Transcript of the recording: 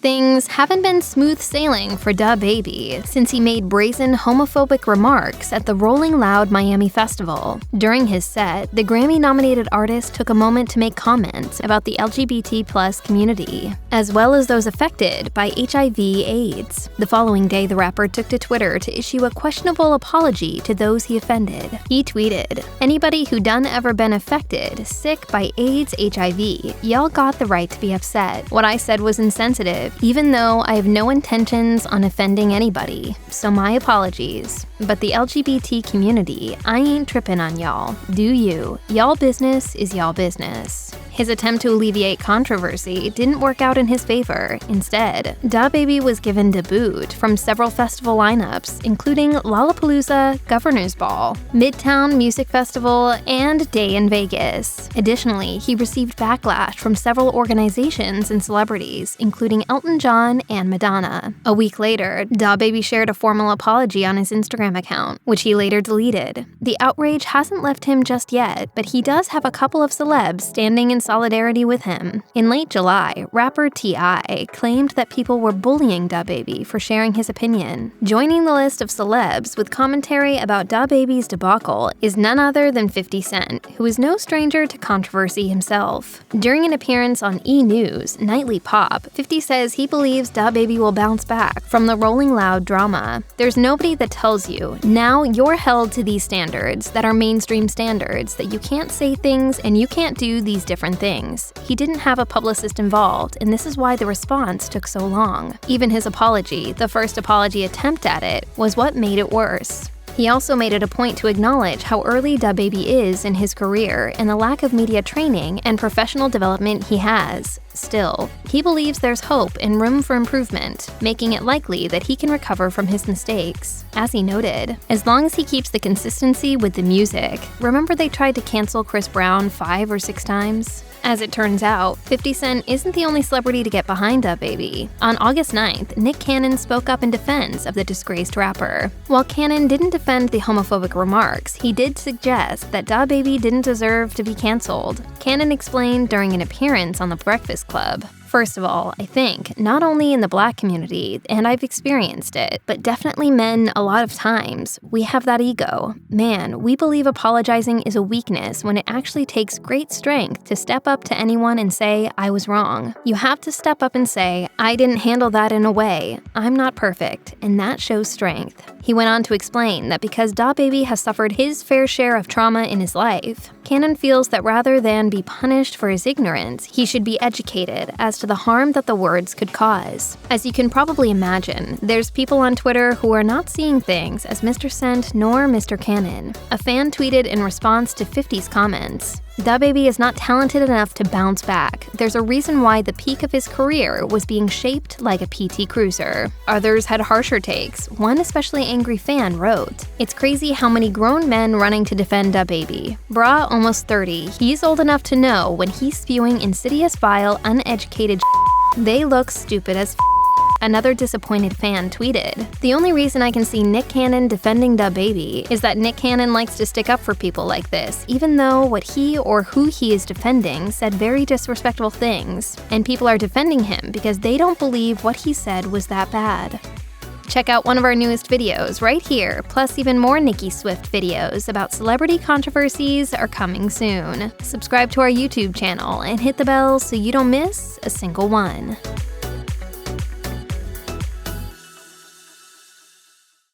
Things haven't been smooth sailing for DaBaby since he made brazen homophobic remarks at the Rolling Loud Miami Festival. During his set, the Grammy-nominated artist took a moment to make comments about the LGBT+ community, as well as those affected by HIV/AIDS. The following day, the rapper took to Twitter to issue a questionable apology to those he offended. He tweeted, "Anybody who done ever been affected, sick by AIDS, HIV, y'all got the right to be upset. What I said was insensitive, even though I have no intentions on offending anybody, so my apologies. But the LGBT community, I ain't tripping on y'all. Do you? Y'all business is y'all business." His attempt to alleviate controversy didn't work out in his favor. Instead, DaBaby was given debut from several festival lineups, including Lollapalooza, Governor's Ball, Midtown Music Festival, and Day in Vegas. Additionally, he received backlash from several organizations and celebrities, including Elton John and Madonna. A week later, DaBaby shared a formal apology on his Instagram account, which he later deleted. The outrage hasn't left him just yet, but he does have a couple of celebs standing in solidarity with him. In late July, rapper T.I. claimed that people were bullying DaBaby for sharing his opinion. Joining the list of celebs with commentary about DaBaby's debacle is none other than 50 Cent, who is no stranger to controversy himself. During an appearance on E! News, Nightly Pop, 50 says he believes DaBaby will bounce back from the Rolling Loud drama. "There's nobody that tells you, now you're held to these standards that are mainstream standards, that you can't say things and you can't do these different things. He didn't have a publicist involved, and this is why the response took so long. Even his apology, the first apology attempt at it, was what made it worse." He also made it a point to acknowledge how early DaBaby is in his career and the lack of media training and professional development he has. Still, he believes there's hope and room for improvement, making it likely that he can recover from his mistakes. As he noted, as long as he keeps the consistency with the music. Remember they tried to cancel Chris Brown 5 or 6 times? As it turns out, 50 Cent isn't the only celebrity to get behind DaBaby. On August 9th, Nick Cannon spoke up in defense of the disgraced rapper. While Cannon didn't defend the homophobic remarks, he did suggest that DaBaby didn't deserve to be canceled. Cannon explained during an appearance on The Breakfast Club. "First of all, I think, not only in the Black community, and I've experienced it, but definitely men a lot of times, we have that ego. Man, we believe apologizing is a weakness when it actually takes great strength to step up to anyone and say, I was wrong. You have to step up and say, I didn't handle that in a way. I'm not perfect, and that shows strength." He went on to explain that because DaBaby has suffered his fair share of trauma in his life, Cannon feels that rather than be punished for his ignorance, he should be educated as to the harm that the words could cause. As you can probably imagine, there's people on Twitter who are not seeing things as Mr. Cent nor Mr. Cannon. A fan tweeted in response to 50's comments, "DaBaby is not talented enough to bounce back. There's a reason why the peak of his career was being shaped like a PT Cruiser." Others had harsher takes. One especially angry fan wrote, "It's crazy how many grown men running to defend DaBaby. Brah almost 30. He's old enough to know when he's spewing insidious, vile, uneducated they look stupid as Another disappointed fan tweeted, "The only reason I can see Nick Cannon defending DaBaby is that Nick Cannon likes to stick up for people like this, even though what he or who he is defending said very disrespectful things, and people are defending him because they don't believe what he said was that bad." Check out one of our newest videos right here, plus even more Nicki Swift videos about celebrity controversies are coming soon. Subscribe to our YouTube channel and hit the bell so you don't miss a single one.